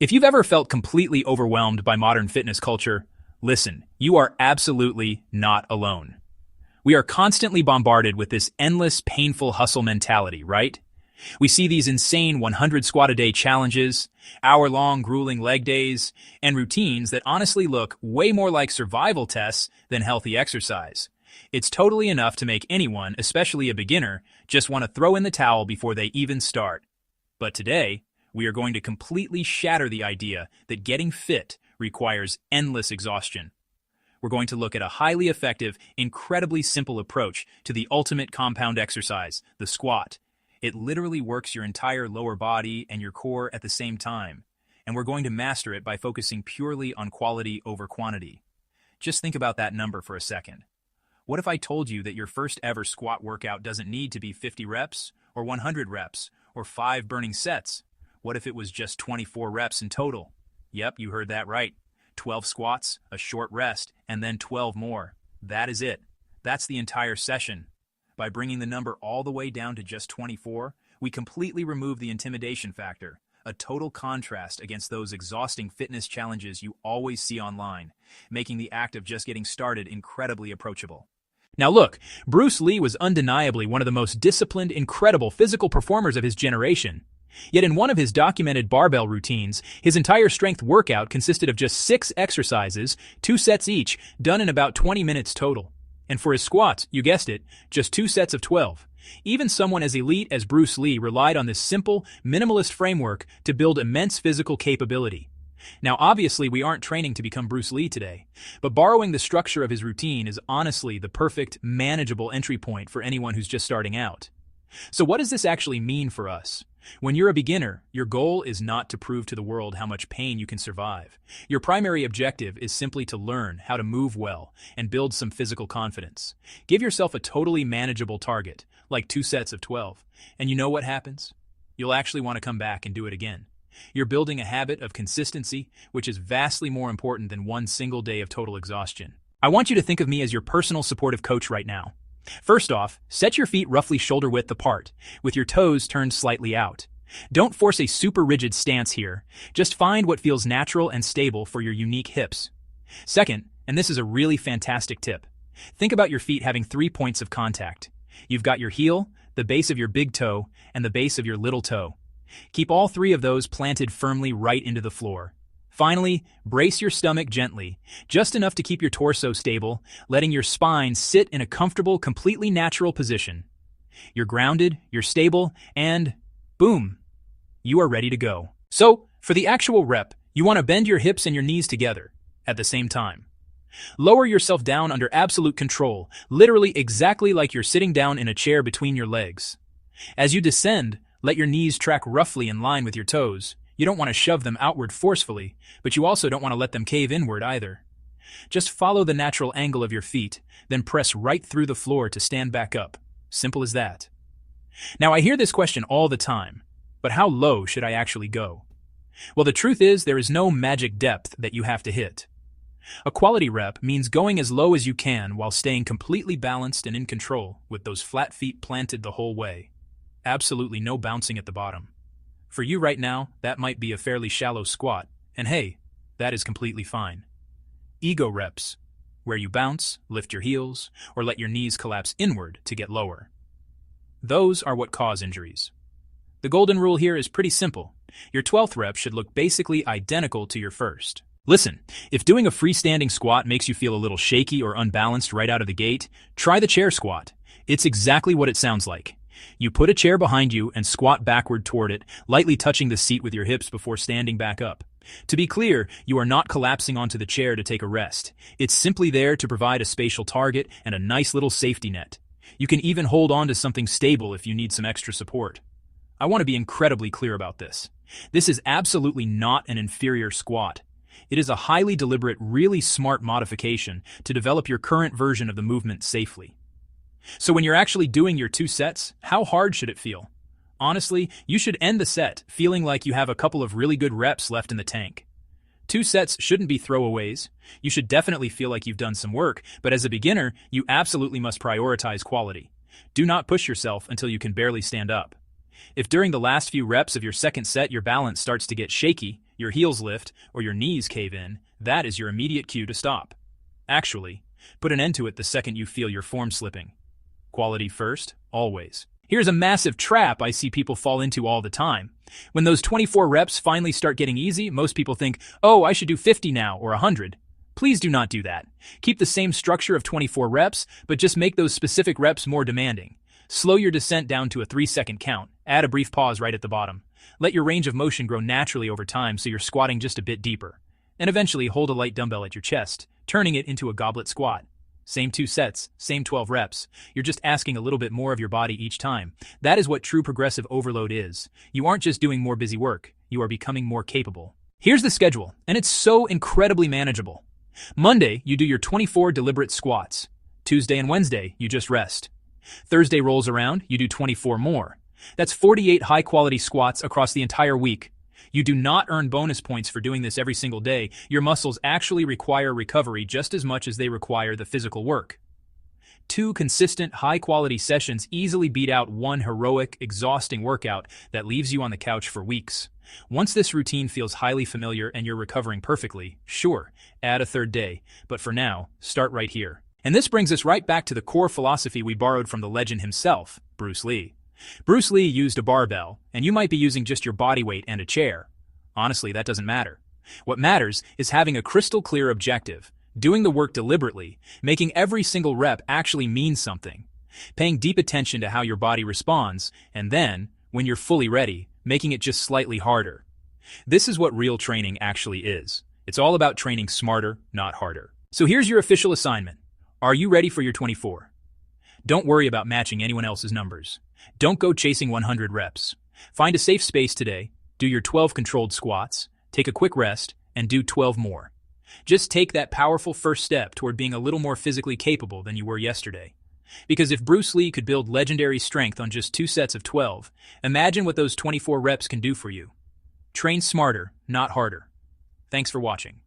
If you've ever felt completely overwhelmed by modern fitness culture, listen, you are absolutely not alone. We are constantly bombarded with this endless, painful hustle mentality, right? We see these insane 100 squat a day challenges, hour-long grueling leg days, and routines that honestly look way more like survival tests than healthy exercise. It's totally enough to make anyone, especially a beginner, just want to throw in the towel before they even start. But today, we are going to completely shatter the idea that getting fit requires endless exhaustion. We're going to look at a highly effective, incredibly simple approach to the ultimate compound exercise, the squat. It literally works your entire lower body and your core at the same time, and we're going to master it by focusing purely on quality over quantity. Just think about that number for a second. What if I told you that your first ever squat workout doesn't need to be 50 reps, or 100 reps, or 5 burning sets? What if it was just 24 reps in total? Yep, you heard that right. 12 squats, a short rest, and then 12 more. That is it. That's the entire session. By bringing the number all the way down to just 24, we completely remove the intimidation factor, a total contrast against those exhausting fitness challenges you always see online, making the act of just getting started incredibly approachable. Now look, Bruce Lee was undeniably one of the most disciplined, incredible physical performers of his generation. Yet in one of his documented barbell routines, his entire strength workout consisted of just 6 exercises, 2 sets each, done in about 20 minutes total. And for his squats, you guessed it, just 2 sets of 12. Even someone as elite as Bruce Lee relied on this simple, minimalist framework to build immense physical capability. Now obviously we aren't training to become Bruce Lee today, but borrowing the structure of his routine is honestly the perfect, manageable entry point for anyone who's just starting out. So what does this actually mean for us? When you're a beginner, your goal is not to prove to the world how much pain you can survive. Your primary objective is simply to learn how to move well and build some physical confidence. Give yourself a totally manageable target, like 2 sets of 12, and you know what happens? You'll actually want to come back and do it again. You're building a habit of consistency, which is vastly more important than one single day of total exhaustion. I want you to think of me as your personal supportive coach right now. First off, set your feet roughly shoulder width apart, with your toes turned slightly out. Don't force a super rigid stance here. Just find what feels natural and stable for your unique hips. Second, and this is a really fantastic tip, think about your feet having 3 points of contact. You've got your heel, the base of your big toe, and the base of your little toe. Keep all 3 of those planted firmly right into the floor. Finally, brace your stomach gently, just enough to keep your torso stable, letting your spine sit in a comfortable, completely natural position. You're grounded, you're stable, and boom, you are ready to go. So, for the actual rep, you want to bend your hips and your knees together at the same time. Lower yourself down under absolute control, literally exactly like you're sitting down in a chair between your legs. As you descend, let your knees track roughly in line with your toes. You don't want to shove them outward forcefully, but you also don't want to let them cave inward either. Just follow the natural angle of your feet, then press right through the floor to stand back up. Simple as that. Now I hear this question all the time, but how low should I actually go? Well, the truth is there is no magic depth that you have to hit. A quality rep means going as low as you can while staying completely balanced and in control with those flat feet planted the whole way. Absolutely no bouncing at the bottom. For you right now, that might be a fairly shallow squat, and hey, that is completely fine. Ego reps, where you bounce, lift your heels, or let your knees collapse inward to get lower. Those are what cause injuries. The golden rule here is pretty simple. Your 12th rep should look basically identical to your first. Listen, if doing a freestanding squat makes you feel a little shaky or unbalanced right out of the gate, try the chair squat. It's exactly what it sounds like. You put a chair behind you and squat backward toward it, lightly touching the seat with your hips before standing back up. To be clear, you are not collapsing onto the chair to take a rest. It's simply there to provide a spatial target and a nice little safety net. You can even hold on to something stable if you need some extra support. I want to be incredibly clear about this. This is absolutely not an inferior squat. It is a highly deliberate, really smart modification to develop your current version of the movement safely. So when you're actually doing your 2 sets, how hard should it feel? Honestly, you should end the set feeling like you have a couple of really good reps left in the tank. 2 sets shouldn't be throwaways. You should definitely feel like you've done some work, but as a beginner, you absolutely must prioritize quality. Do not push yourself until you can barely stand up. If during the last few reps of your second set your balance starts to get shaky, your heels lift, or your knees cave in, that is your immediate cue to stop. Actually, put an end to it the second you feel your form slipping. Quality first, always. Here's a massive trap I see people fall into all the time. When those 24 reps finally start getting easy, most people think, oh, I should do 50 now or 100. Please do not do that. Keep the same structure of 24 reps, but just make those specific reps more demanding. Slow your descent down to a 3-second count. Add a brief pause right at the bottom. Let your range of motion grow naturally over time so you're squatting just a bit deeper. And eventually hold a light dumbbell at your chest, turning it into a goblet squat. Same 2 sets, same 12 reps. You're just asking a little bit more of your body each time. That is what true progressive overload is. You aren't just doing more busy work, you are becoming more capable. Here's the schedule, and it's so incredibly manageable. Monday, you do your 24 deliberate squats. Tuesday and Wednesday, you just rest. Thursday rolls around, you do 24 more. That's 48 high-quality squats across the entire week. You do not earn bonus points for doing this every single day. Your muscles actually require recovery just as much as they require the physical work. 2 consistent, high-quality sessions easily beat out one heroic, exhausting workout that leaves you on the couch for weeks. Once this routine feels highly familiar and you're recovering perfectly, sure, add a 3rd day, but for now, start right here. And this brings us right back to the core philosophy we borrowed from the legend himself, Bruce Lee. Bruce Lee used a barbell, and you might be using just your body weight and a chair. Honestly, that doesn't matter. What matters is having a crystal clear objective, doing the work deliberately, making every single rep actually mean something, paying deep attention to how your body responds, and then, when you're fully ready, making it just slightly harder. This is what real training actually is. It's all about training smarter, not harder. So here's your official assignment. Are you ready for your 24? Don't worry about matching anyone else's numbers. Don't go chasing 100 reps. Find a safe space today, do your 12 controlled squats, take a quick rest, and do 12 more. Just take that powerful first step toward being a little more physically capable than you were yesterday. Because if Bruce Lee could build legendary strength on just 2 sets of 12, imagine what those 24 reps can do for you. Train smarter, not harder. Thanks for watching.